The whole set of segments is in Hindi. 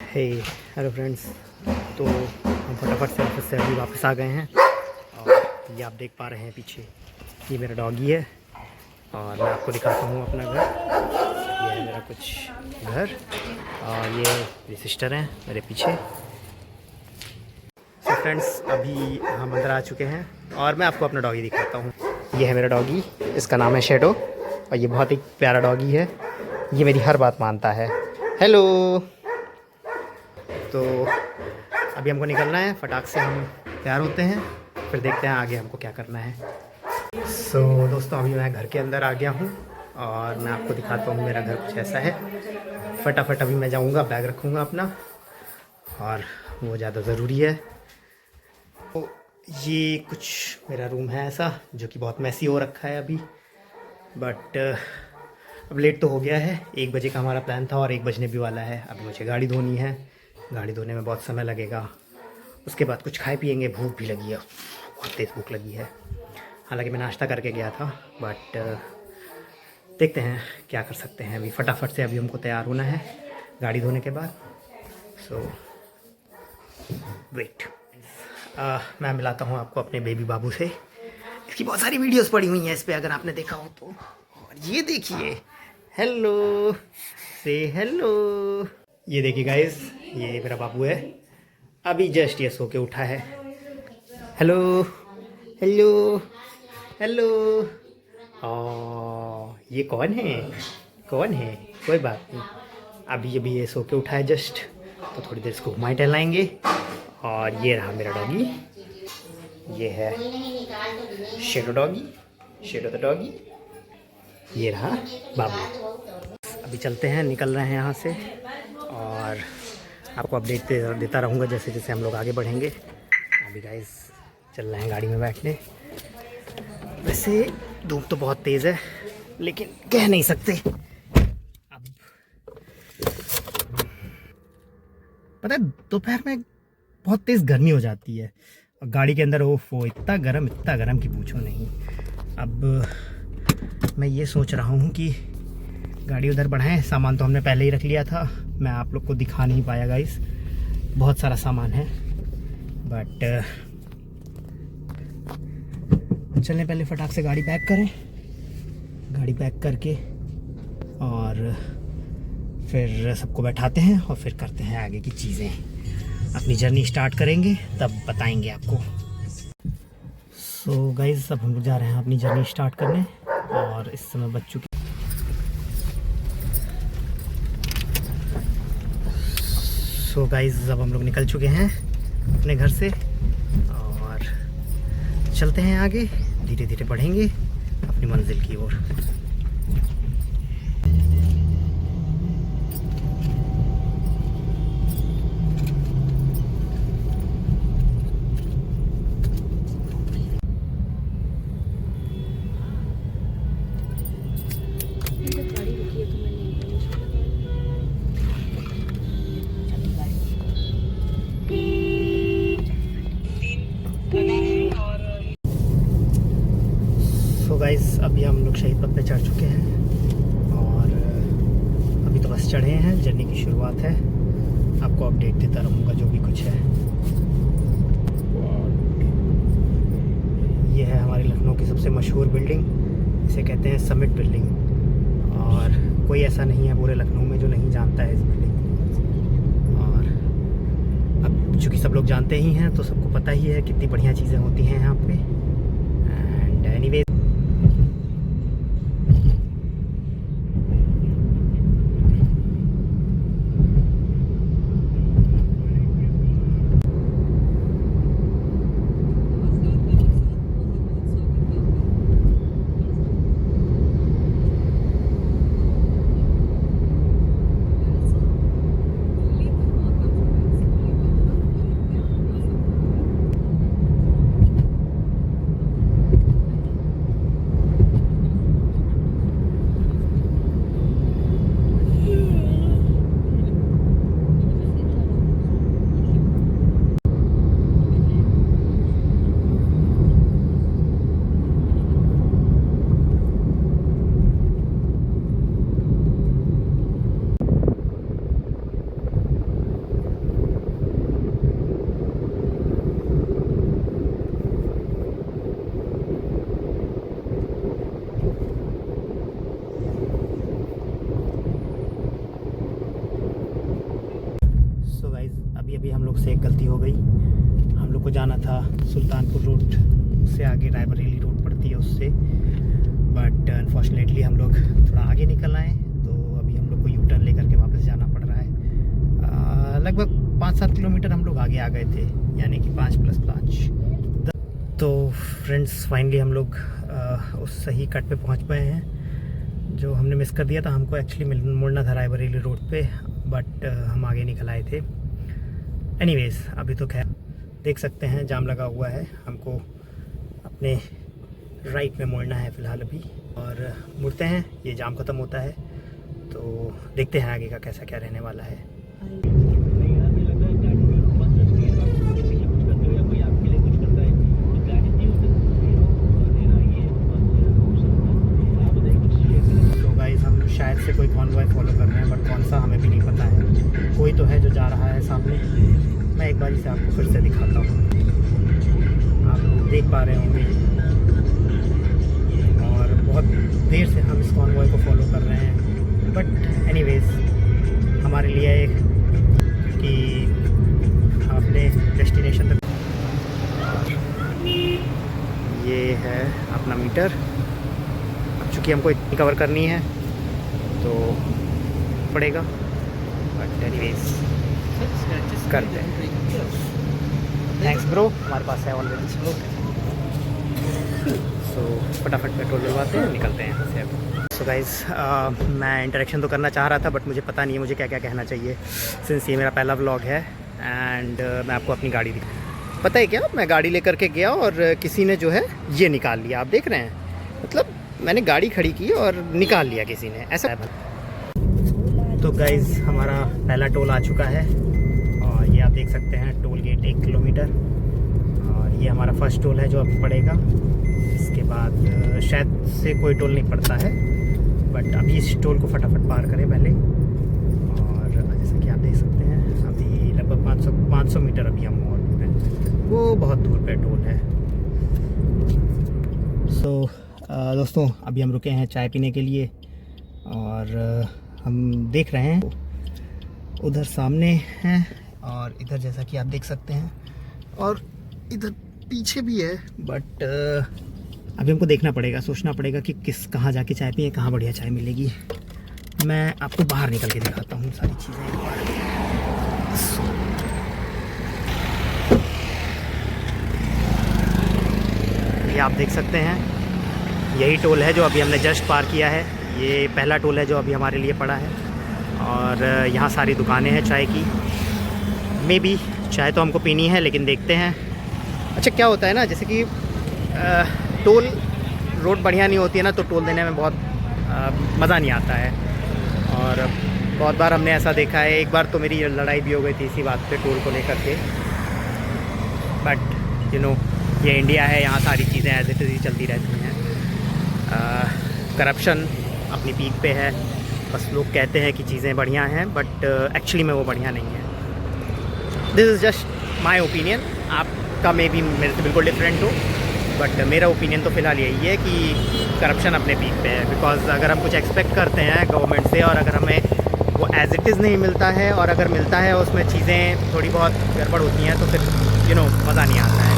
हे हेलो फ्रेंड्स। तो हम फटाफट से ऑफिस से अभी वापस आ गए हैं और ये आप देख पा रहे हैं पीछे, ये मेरा डॉगी है और मैं आपको दिखाता हूँ अपना घर। ये है मेरा कुछ घर और ये मेरी सिस्टर हैं मेरे पीछे। तो फ्रेंड्स अभी हम अंदर आ चुके हैं और मैं आपको अपना डॉगी दिखाता हूँ। ये है मेरा डॉगी, इसका नाम है शैडो और ये बहुत ही प्यारा डॉगी है। ये मेरी हर बात मानता है। हेलो। तो अभी हमको निकलना है, फटाक से हम तैयार होते हैं, फिर देखते हैं आगे हमको क्या करना है। दोस्तों अभी मैं घर के अंदर आ गया हूँ और मैं आपको दिखाता हूँ मेरा घर कुछ ऐसा है। फटाफट अभी मैं जाऊँगा, बैग रखूँगा अपना और वो ज़्यादा ज़रूरी है। तो ये कुछ मेरा रूम है ऐसा, जो कि बहुत मैसी हो रखा है अभी, बट अब लेट तो हो गया है। 1 बजे का हमारा प्लान था और 1 बजने भी वाला है। अभी मुझे गाड़ी धोनी है, गाड़ी धोने में बहुत समय लगेगा। उसके बाद कुछ खाए पिएंगे, भूख भी लगी है, बहुत तेज़ भूख लगी है। हालांकि मैं नाश्ता करके गया था, बट देखते हैं क्या कर सकते हैं। अभी फटाफट से अभी हमको तैयार होना है गाड़ी धोने के बाद। वेट, मैं मिलाता हूँ आपको अपने बेबी बाबू से। इसकी बहुत सारी वीडियोस पड़ी हुई हैं इस पर, अगर आपने देखा हो तो। और ये देखिए, हेलो से हेलो। ये देखिए गाइस, ये मेरा बाबू है, अभी जस्ट ये सो के उठा है। Hello hello hello. ये कौन है? कौन है? कोई बात नहीं, अभी ये सो के उठा है जस्ट, तो थोड़ी देर इसको घुमाए टहलाएंगे। और ये रहा मेरा डॉगी, ये है shadow doggy, shadow the doggy. ये रहा बाबू। अभी चलते हैं, निकल रहे हैं यहाँ से और आपको अपडेट देता रहूँगा जैसे जैसे हम लोग आगे बढ़ेंगे। अभी गाइस चल रहे हैं गाड़ी में बैठने। वैसे धूप तो बहुत तेज़ है, लेकिन कह नहीं सकते। अब पता है दोपहर में बहुत तेज़ गर्मी हो जाती है और गाड़ी के अंदर वो इतना गर्म कि पूछो नहीं। अब मैं ये सोच रहा हूँ कि गाड़ी उधर बढ़ाएं। सामान तो हमने पहले ही रख लिया था, मैं आप लोग को दिखा नहीं पाया गाइस, बहुत सारा सामान है। बट चलें पहले फटाक से गाड़ी पैक करें, गाड़ी पैक करके और फिर सबको बैठाते हैं और फिर करते हैं आगे की चीज़ें। अपनी जर्नी स्टार्ट करेंगे तब बताएंगे आपको। सो गाइस अब हम लोग जा रहे हैं अपनी जर्नी स्टार्ट करने और इस समय बज चुके। सो गाइस अब हम लोग निकल चुके हैं अपने घर से और चलते हैं आगे, धीरे धीरे बढ़ेंगे अपनी मंजिल की ओर। गाइस अभी हम लोग शहीद पथ पे चढ़ चुके हैं और अभी तो बस चढ़े हैं, जर्नी की शुरुआत है। आपको अपडेट देता रहूँगा जो भी कुछ है। ये है हमारी लखनऊ की सबसे मशहूर बिल्डिंग, इसे कहते हैं समिट बिल्डिंग। और कोई ऐसा नहीं है पूरे लखनऊ में जो नहीं जानता है इस बिल्डिंग को। और अब चूँकि सब लोग जानते ही हैं तो सबको पता ही है कितनी बढ़िया चीज़ें होती हैं यहाँ पे। एंड एनीवे अभी हम लोग से एक गलती हो गई। हम लोग को जाना था सुल्तानपुर रोड से आगे रायबरेली रोड पड़ती है उससे, बट अनफॉर्चुनेटली हम लोग थोड़ा आगे निकल आए, तो अभी हम लोग को यू टर्न लेकर के वापस जाना पड़ रहा है। लगभग 5-7 किलोमीटर हम लोग आगे आ गए थे, यानी कि 5+5। तो फ्रेंड्स फाइनली हम लोग उस सही कट पे पहुंच पाए हैं जो हमने मिस कर दिया था। हमको एक्चुअली मुड़ना था रायबरेली रोड पे, बट हम आगे निकल आए थे। एनीवेज अभी तो खैर देख सकते हैं जाम लगा हुआ है, हमको अपने राइट में मुड़ना है फ़िलहाल अभी, और मुड़ते हैं ये जाम ख़त्म होता है तो देखते हैं आगे का कैसा क्या रहने वाला है। शायद से कोई कॉन्वॉय फॉलो कर रहे हैं, बट कौन सा हमें भी नहीं पता है। कोई तो है जो जा रहा है सामने। मैं एक बार से आपको फिर से दिखाता हूँ, आप देख पा रहे होंगे। और बहुत देर से हम इस कॉन्वॉय को फॉलो कर रहे हैं, बट एनीवेज हमारे लिए एक कि अपने डेस्टिनेशन तक। ये है अपना मीटर। अब चूँकि हमको इतनी कवर करनी है तो पड़ेगा, बट एनीवेज करते हैं। थैंक्स ब्रो, हमारे पास है ऑलरेडी। सो फटाफट पेट्रोल डलवाते हैं, निकलते हैं यहाँ से अब। सो गाइस मैं इंटरेक्शन तो करना चाह रहा था, बट मुझे पता नहीं है मुझे क्या क्या कहना चाहिए, सिंस ये मेरा पहला व्लॉग है। एंड मैं आपको अपनी गाड़ी दिखा, पता है क्या, मैं गाड़ी लेकर के गया और किसी ने जो है ये निकाल लिया। आप देख रहे हैं, मतलब मैंने गाड़ी खड़ी की और निकाल लिया किसी ने, ऐसा है। तो गाइज़ हमारा पहला टोल आ चुका है, और ये आप देख सकते हैं टोल गेट 1 किलोमीटर, और ये हमारा फर्स्ट टोल है जो अब पड़ेगा। इसके बाद शायद से कोई टोल नहीं पड़ता है, बट अभी इस टोल को फटाफट पार करें पहले। और जैसा कि आप देख सकते हैं अभी लगभग 500 मीटर अभी हम और दूर हैं, वो बहुत दूर पे टोल है। सो दोस्तों अभी हम रुके हैं चाय पीने के लिए, और हम देख रहे हैं उधर सामने हैं, और इधर जैसा कि आप देख सकते हैं, और इधर पीछे भी है। बट अभी हमको देखना पड़ेगा, सोचना पड़ेगा कि कहाँ जाके चाय पिए, कहाँ बढ़िया चाय मिलेगी। मैं आपको बाहर निकल के दिखाता हूँ सारी चीज़ें एक बार। ये आप देख सकते हैं, यही टोल है जो अभी हमने जस्ट पार किया है। ये पहला टोल है जो अभी हमारे लिए पड़ा है, और यहाँ सारी दुकानें हैं चाय की। मे बी चाय तो हमको पीनी है, लेकिन देखते हैं। अच्छा क्या होता है ना, जैसे कि टोल रोड बढ़िया नहीं होती है ना, तो टोल देने में बहुत मज़ा नहीं आता है। और बहुत बार हमने ऐसा देखा है, एक बार तो मेरी लड़ाई भी हो गई थी इसी बात पे, टोल को लेकर के। बट यू नो ये इंडिया है, यहाँ सारी चीज़ें एज इट इज़ चलती रहती हैं। करप्शन अपनी पीक पे है, बस लोग कहते हैं कि चीज़ें बढ़िया हैं, बट एक्चुअली में वो बढ़िया नहीं है। This is just my opinion, आपका मे भी मेरे से बिल्कुल डिफरेंट हो, बट मेरा ओपिनियन तो फ़िलहाल यही है कि करप्शन अपने पीक पे है। बिकॉज अगर हम कुछ एक्सपेक्ट करते हैं गवर्नमेंट से, और अगर हमें वो एज इट इज़ नहीं मिलता है, और अगर मिलता है उसमें चीज़ें थोड़ी बहुत गड़बड़ होती हैं, तो फिर यू नो मज़ा नहीं आता है।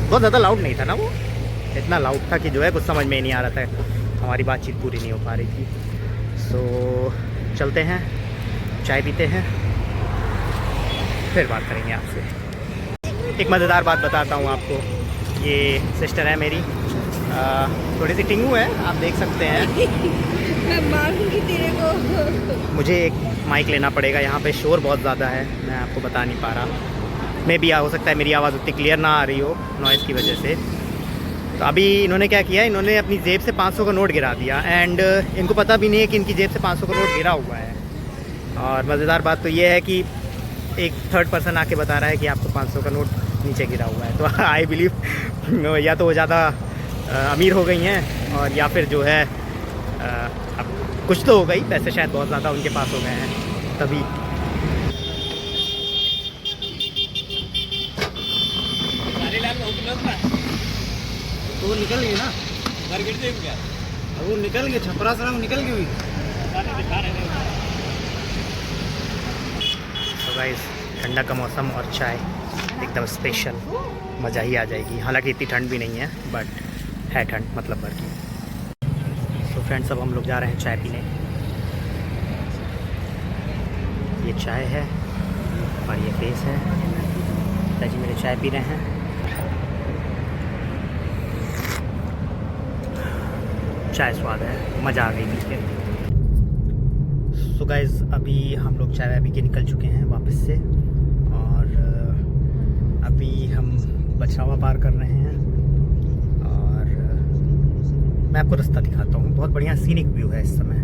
बहुत ज़्यादा लाउड नहीं था ना वो, इतना लाउड था कि जो है कुछ समझ में ही नहीं आ रहा था, हमारी बातचीत पूरी नहीं हो पा रही थी। सो चलते हैं, चाय पीते हैं, फिर बात करेंगे आपसे। एक मज़ेदार बात बताता हूँ आपको। ये सिस्टर है मेरी, थोड़ी सी टिंगू है, आप देख सकते हैं। मैं मारूंगी तेरे को। मुझे एक माइक लेना पड़ेगा, यहाँ पे शोर बहुत ज़्यादा है, मैं आपको बता नहीं पा रहा। मे भी हो सकता है मेरी आवाज़ उतनी क्लियर ना आ रही हो नॉइज़ की वजह से। तो अभी इन्होंने क्या किया, इन्होंने अपनी जेब से 500 का नोट गिरा दिया, एंड इनको पता भी नहीं है कि इनकी जेब से 500 का नोट गिरा हुआ है। और मज़ेदार बात तो ये है कि एक थर्ड पर्सन आके बता रहा है कि आपको 500 का नोट नीचे गिरा हुआ है। तो आई बिलीव या तो वो ज़्यादा अमीर हो गई हैं, और या फिर जो है अब कुछ तो हो गई, पैसे शायद बहुत ज़्यादा उनके पास हो गए हैं तभी। तो वो निकल गई ना, मार्केट से क्या? अब वो निकल गए, छपरा सड़ा निकल गई। तो गाइस ठंडा का मौसम और चाय एकदम स्पेशल, मज़ा ही आ जाएगी। हालांकि इतनी ठंड भी नहीं है बट है ठंड मतलब भर की। तो फ्रेंड्स अब हम लोग जा रहे हैं चाय पीने। ये चाय है और ये फेस है। पिताजी मेरे चाय पी रहे हैं। चाय स्वाद है, मज़ा आ गई पी के। सो गाइस अभी हम लोग चाय पी के निकल चुके हैं वापस से और अभी हम बछरावा पार कर रहे हैं और मैं आपको रास्ता दिखाता हूँ। बहुत बढ़िया सीनिक व्यू है इस समय।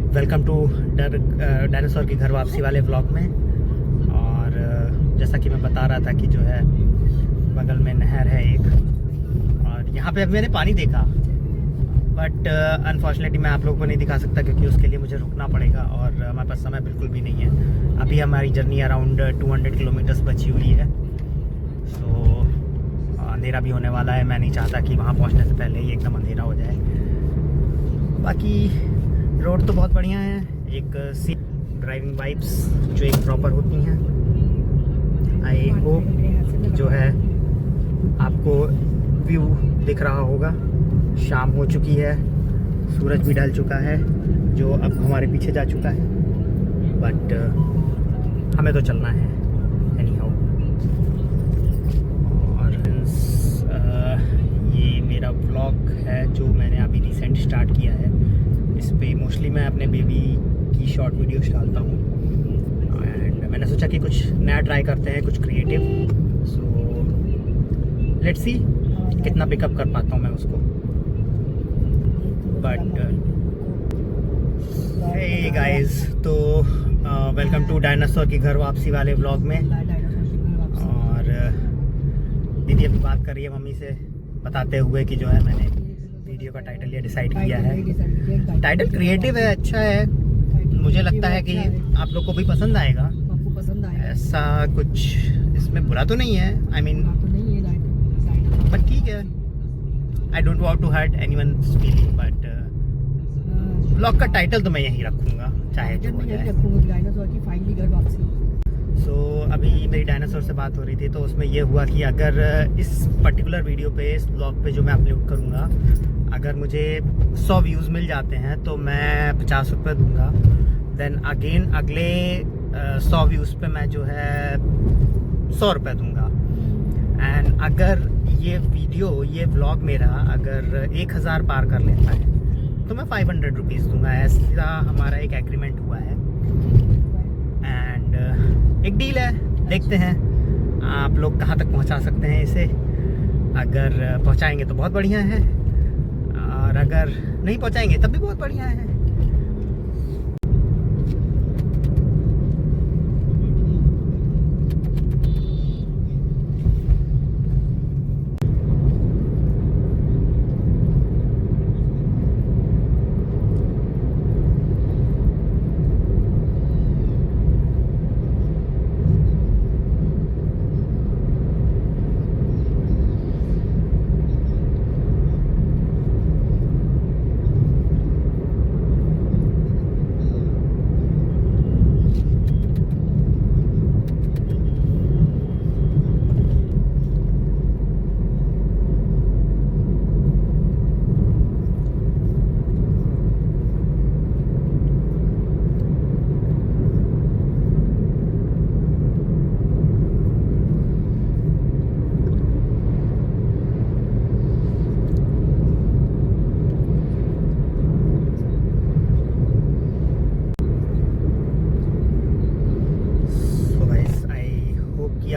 वेलकम टू डायनासोर की घर वापसी वाले व्लॉग में। और जैसा कि मैं बता रहा था कि जो है बगल में नहर है एक और यहाँ पे अभी मैंने पानी देखा बट अनफॉर्चुनेटली मैं आप लोगों को नहीं दिखा सकता क्योंकि उसके लिए मुझे रुकना पड़ेगा और हमारे पास समय बिल्कुल भी नहीं है। अभी हमारी जर्नी अराउंड 200 किलोमीटर्स बची हुई है। सो अंधेरा भी होने वाला है। मैं नहीं चाहता कि वहाँ पहुँचने से पहले ही एकदम अंधेरा हो जाए। बाकी रोड तो बहुत बढ़िया है। एक सी ड्राइविंग वाइब्स जो एक प्रॉपर होती हैं। आई होप जो है आपको व्यू दिख रहा होगा। शाम हो चुकी है, सूरज भी ढल चुका है जो अब हमारे पीछे जा चुका है बट हमें तो चलना है एनी हाउ। और ये मेरा व्लॉग है जो मैंने अभी रिसेंट स्टार्ट किया है। इस पे मोस्टली मैं अपने बेबी की शॉर्ट वीडियोस डालता हूँ एंड मैंने सोचा कि कुछ नया ट्राई करते हैं, कुछ क्रिएटिव। सो लेट्स सी कितना पिकअप कर पाता हूँ मैं उसको। बट हे गाइस, तो वेलकम टू डायनासोर की घर वापसी वाले व्लॉग में। और दीदी अभी बात कर रही है मम्मी से बताते हुए कि जो है मैंने वीडियो का टाइटल ये डिसाइड किया है। टाइटल क्रिएटिव है, अच्छा है। मुझे लगता है कि आप लोग को भी पसंद आएगा। आपको पसंद आएगा ऐसा कुछ इसमें बुरा तो नहीं है। आई मीन बट ठीक है। I don't want to hurt anyone's feeling but blog का टाइटल तो मैं यही रखूँगा चाहे जो हो जाए। डायनासोर की फाइनली घर वापसी। सो अभी मेरी डायनासोर से बात हो रही थी तो उसमें ये हुआ कि अगर इस पर्टिकुलर वीडियो पे, इस ब्लॉग पे जो मैं अपलोड करूँगा, अगर मुझे 100 व्यूज़ मिल जाते हैं तो मैं 50 रुपये दूँगा। देन अगेन अगले 100 व्यूज़ पे मैं जो है 100 रुपये दूँगा। एंड अगर ये वीडियो, ये व्लॉग मेरा अगर 1000 पार कर लेता है तो मैं 500 रुपीज़ दूँगा। ऐसा हमारा एक एग्रीमेंट हुआ है एंड एक डील है। देखते हैं आप लोग कहाँ तक पहुँचा सकते हैं इसे। अगर पहुँचाएंगे तो बहुत बढ़िया है और अगर नहीं पहुँचाएंगे तब भी बहुत बढ़िया है।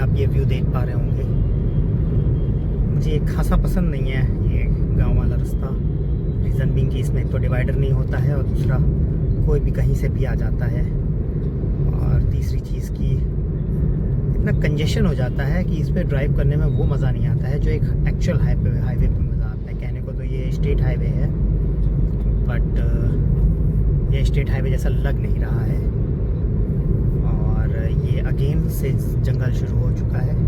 आप ये व्यू देख पा रहे होंगे। मुझे खासा पसंद नहीं है ये गांव वाला रास्ता। रीज़न बीइंग कि इसमें एक तो डिवाइडर नहीं होता है और दूसरा कोई भी कहीं से भी आ जाता है। और तीसरी चीज़ की इतना कंजेशन हो जाता है कि इस पर ड्राइव करने में वो मज़ा नहीं आता है जो एक एक्चुअल हाईवे पे मज़ा आता है। कहने को तो ये स्टेट हाईवे है बट ये स्टेट हाईवे जैसा लग नहीं रहा है। और अगेन से जंगल शुरू हो चुका है।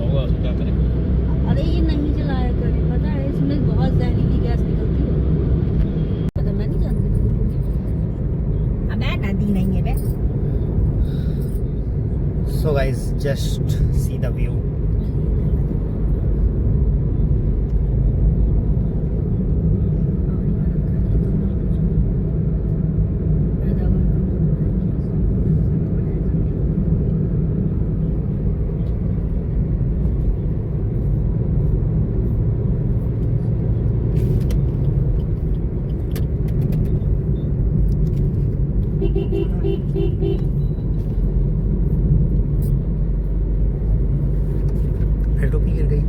होगा उसको क्या करें। अरे ये नहीं चलाया करे, पता है इसमें बहुत जहरीली गैस निकलती है। पता मैं नहीं जानती। अबे नदी नहीं है बे। So guys just see the view. फिर टोपी गिर गई।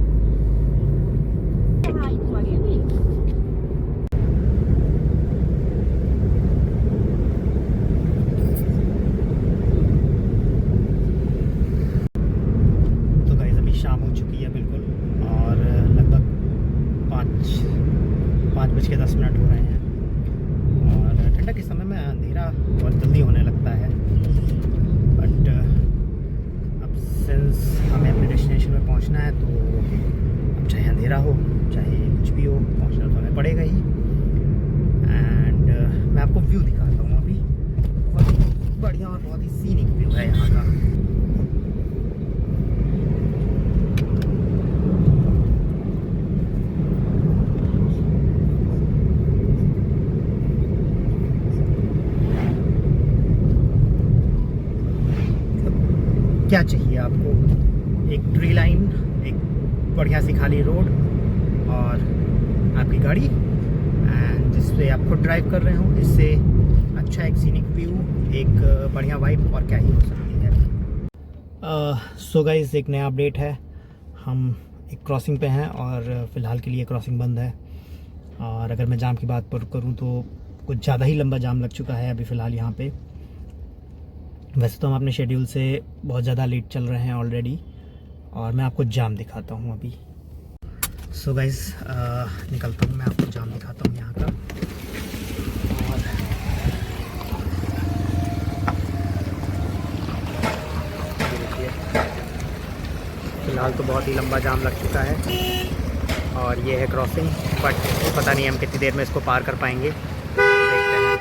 तो गाइस अभी शाम हो चुकी है बिल्कुल, और लगभग 5:10 हो रहे हैं। और ठंडक के समय में अंधेरा बहुत जल्दी होने लगता है, बट अब सिंस हमें अपने डेस्टिनेशन में पहुंचना है तो अब चाहे अंधेरा हो चाहे कुछ भी हो, पहुंचना तो हमें पड़ेगा ही। एंड मैं आपको व्यू दिखाता हूँ अभी। बहुत ही बढ़िया और बहुत ही सीनिक व्यू है यहाँ का। क्या चाहिए आपको? एक ट्री लाइन, एक बढ़िया सी खाली रोड और आपकी गाड़ी, एंड जिससे आप खुद ड्राइव कर रहे हो। इससे अच्छा एक सीनिक व्यू, एक बढ़िया वाइब और क्या ही हो सकती है। सो गाइस एक नया अपडेट है। हम एक क्रॉसिंग पे हैं और फ़िलहाल के लिए क्रॉसिंग बंद है। और अगर मैं जाम की बात पर करूँ तो कुछ ज़्यादा ही लंबा जाम लग चुका है अभी फ़िलहाल यहाँ पे। वैसे तो हम अपने शेड्यूल से बहुत ज़्यादा लेट चल रहे हैं ऑलरेडी, और मैं आपको जाम दिखाता हूँ अभी। सो गाइस निकलता हूँ, मैं आपको जाम दिखाता हूँ यहाँ का। देखिए फ़िलहाल तो बहुत ही लंबा जाम लग चुका है, और ये है क्रॉसिंग, बट पता नहीं हम कितनी देर में इसको पार कर पाएंगे, देखते हैं।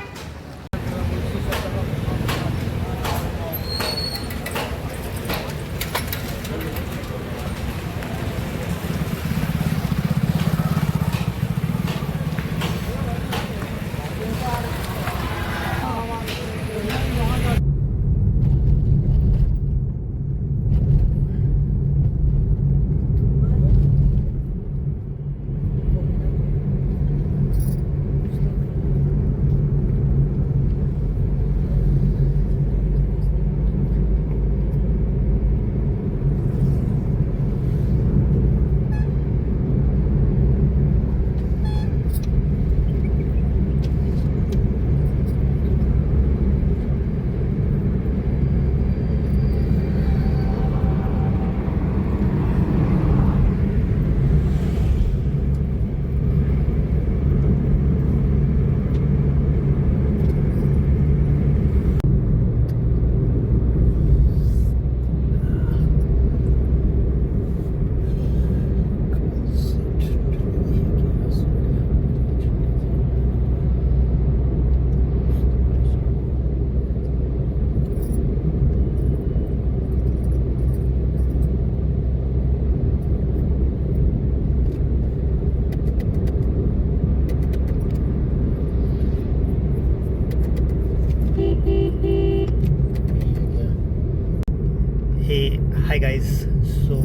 हाय गाइस, सो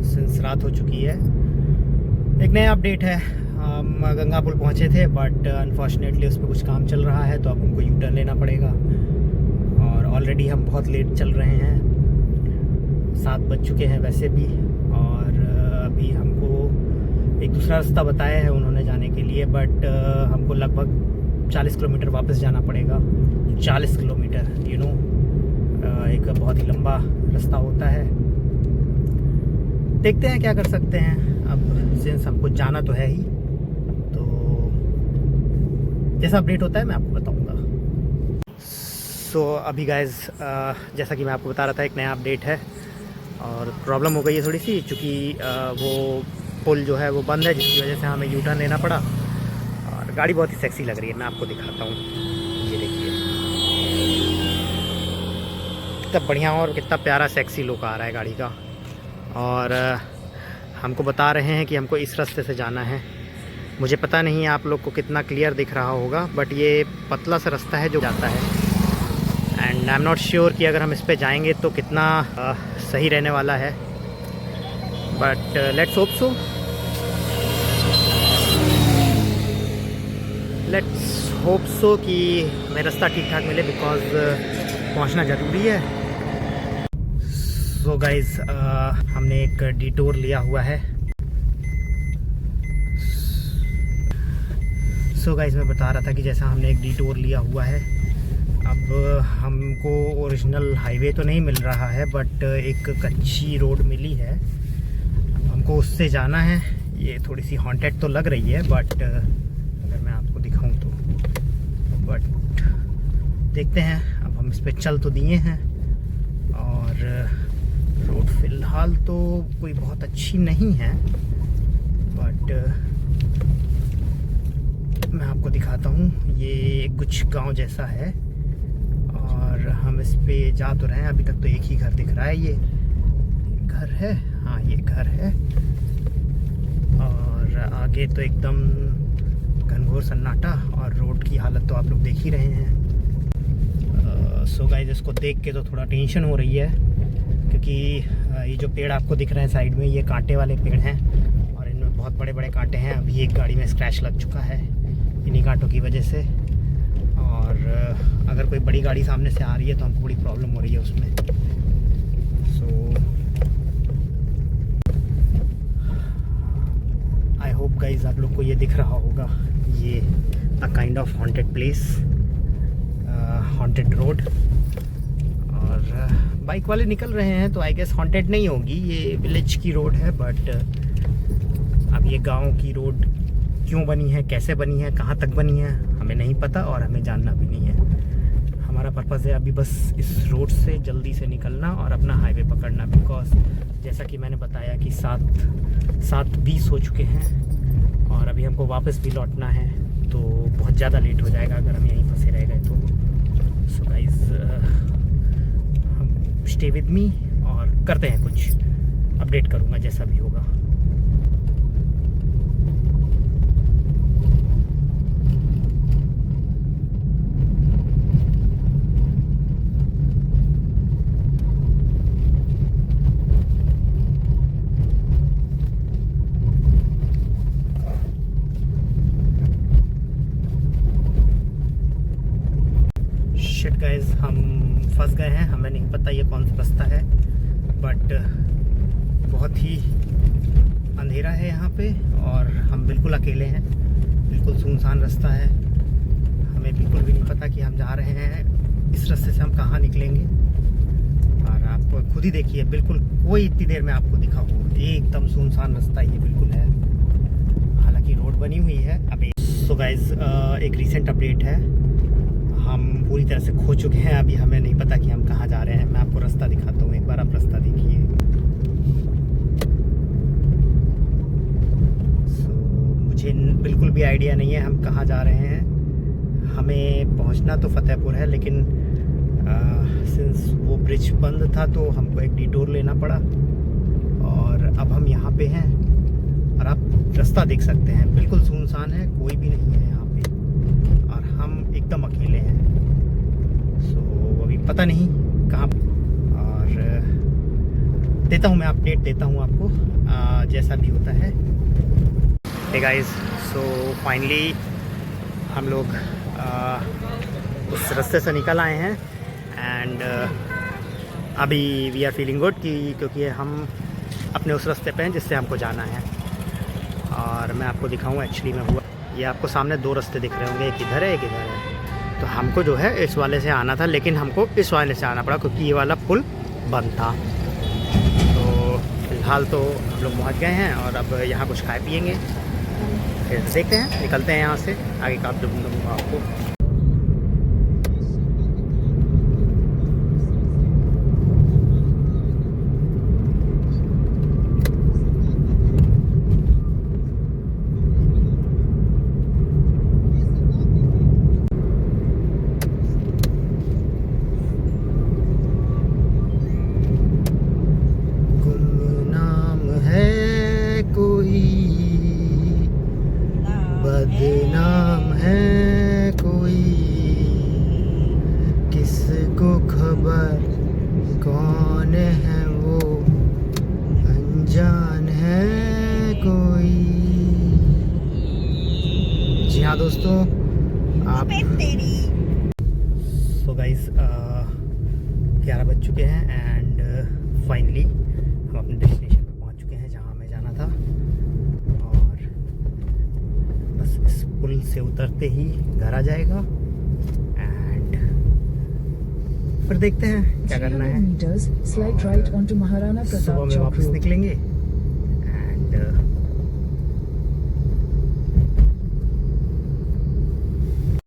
सिंस रात हो चुकी है, एक नया अपडेट है। हम गंगा पुल पहुँचे थे, बट अनफॉर्चुनेटली उस पर कुछ काम चल रहा है, तो अब हमको यू टर्न लेना पड़ेगा। और ऑलरेडी हम बहुत लेट चल रहे हैं, 7 बज चुके हैं वैसे भी। और अभी हमको एक दूसरा रास्ता बताया है उन्होंने जाने के लिए, बट हमको लगभग 40 किलोमीटर वापस जाना पड़ेगा। 40 किलोमीटर एक बहुत ही लंबा रास्ता होता है। देखते हैं क्या कर सकते हैं। अब सिंस हमको जाना तो है ही, तो जैसा अपडेट होता है मैं आपको बताऊंगा। सो अभी गाइज जैसा कि मैं आपको बता रहा था, एक नया अपडेट है और प्रॉब्लम हो गई है थोड़ी सी, क्योंकि वो पुल जो है वो बंद है, जिसकी वजह से हमें यू टर्न लेना पड़ा। और गाड़ी बहुत ही सेक्सी लग रही है, मैं आपको दिखाता हूँ। ये देखिए कितना बढ़िया और कितना प्यारा सेक्सी लुक आ रहा है गाड़ी का। और हमको बता रहे हैं कि हमको इस रास्ते से जाना है। मुझे पता नहीं आप लोग को कितना क्लियर दिख रहा होगा, बट ये पतला सा रास्ता है जो जाता है। And I am not sure कि अगर हम इस पे जाएंगे तो कितना सही रहने वाला है, but let's hope so. Let's hope so कि हमें रास्ता ठीक ठाक मिले, बिकॉज पहुंचना ज़रूरी है। सो गाइज हमने एक डिटोर लिया हुआ है। सो गाइज मैं बता रहा था कि जैसा हमने एक डिटोर लिया हुआ है, अब हमको ओरिजिनल हाईवे तो नहीं मिल रहा है, बट एक कच्ची रोड मिली है। हमको उससे जाना है। ये थोड़ी सी हॉन्टेड तो लग रही है, बट अगर मैं आपको दिखाऊं तो, बट देखते हैं। अब हम इस पे चल तो दिए हैं, और रोड फ़िलहाल तो कोई बहुत अच्छी नहीं है, बट मैं आपको दिखाता हूँ। ये कुछ गांव जैसा है और हम इस पे जा तो रहे हैं। अभी तक तो एक ही घर दिख रहा है। ये घर है, हाँ ये घर है, और आगे तो एकदम घनघोर सन्नाटा, और रोड की हालत तो आप लोग देख ही रहे हैं। सो गाइस इसको देख के तो थोड़ा टेंशन हो रही है, क्योंकि ये जो पेड़ आपको दिख रहे हैं साइड में, ये कांटे वाले पेड़ हैं और इनमें बहुत बड़े बड़े कांटे हैं। अभी एक गाड़ी में स्क्रैच लग चुका है इन्हीं कांटों की वजह से, और अगर कोई बड़ी गाड़ी सामने से आ रही है तो हमको बड़ी प्रॉब्लम हो रही है उसमें। सो आई होप गाइज आप लोग को ये दिख रहा होगा। ये a kind of haunted place, haunted road, और बाइक वाले निकल रहे हैं तो आई गेस हॉन्टेड नहीं होगी। ये विलेज की रोड है, बट अब ये गांव की रोड क्यों बनी है, कैसे बनी है, कहाँ तक बनी है, हमें नहीं पता और हमें जानना भी नहीं है। हमारा पर्पज़ है अभी बस इस रोड से जल्दी से निकलना और अपना हाईवे पकड़ना, बिकॉज जैसा कि मैंने बताया कि 7:20 हो चुके हैं और अभी हमको वापस भी लौटना है, तो बहुत ज़्यादा लेट हो जाएगा अगर हम यहीं फंसे रह गए तो। सो गाइस हम स्टे विद मी और करते हैं कुछ, अपडेट करूँगा जैसा भी होगा। शिट गाइस हम फंस गए हैं। हमें नहीं पता ये कौन सा रास्ता है, बट बहुत ही अंधेरा है यहाँ पे और हम बिल्कुल अकेले हैं। बिल्कुल सुनसान रास्ता है। हमें बिल्कुल भी नहीं पता कि हम जा रहे हैं इस रास्ते से हम कहाँ निकलेंगे। और आप खुद ही देखिए, बिल्कुल कोई इतनी देर में आपको दिखा हो, एकदम सुनसान रास्ता ये बिल्कुल है। हालांकि रोड बनी हुई है अभी। सो गाइस एक रीसेंट अपडेट है, हम पूरी तरह से खो चुके हैं। अभी हमें नहीं पता कि हम कहाँ जा रहे हैं। मैं आपको रास्ता दिखाता हूँ, एक बार आप रास्ता देखिए। मुझे बिल्कुल भी आइडिया नहीं है हम कहाँ जा रहे हैं। हमें पहुँचना तो फतेहपुर है, लेकिन सिंस वो ब्रिज बंद था तो हमको एक डिटूर लेना पड़ा, और अब हम यहाँ पे हैं और आप रास्ता देख सकते हैं, बिल्कुल सुनसान है, कोई भी नहीं है यहाँ पे और हम एकदम अकेले हैं। सो अभी पता नहीं कहाँ, और देता हूँ मैं अपडेट देता हूँ आपको जैसा भी होता है। हे गाइस, सो फाइनली हम लोग उस रास्ते से निकल आए हैं एंड अभी वी आर फीलिंग गुड क्योंकि हम अपने उस रास्ते पे हैं जिससे हमको जाना है। और मैं आपको दिखाऊं एक्चुअली में हुआ ये आपको सामने 2 रास्ते दिख रहे होंगे, एक इधर है एक इधर है। तो हमको जो है इस वाले से आना था, लेकिन हमको इस वाले से आना पड़ा क्योंकि ये वाला पुल बंद था। तो फिलहाल तो हम लोग पहुँच गए हैं और अब यहाँ कुछ खाए पिएंगे, फिर देखते हैं निकलते हैं यहाँ से, आगे का आप दूँगा आपको। बदनाम है कोई, किसको खबर कौन है वो, अनजान है कोई। जी हाँ दोस्तों, आप सो गाइस 11 बज चुके हैं एंड फाइनली हम अपने डेस्टिनेशन पर पहुंच चुके हैं जहां हमें जाना था। और बस इस पुल से उतरते ही घर आ जाएगा एंड फिर देखते हैं क्या करना है। Slight right onto Maharana Pratap सुबह में Chowk वापस Road. निकलेंगे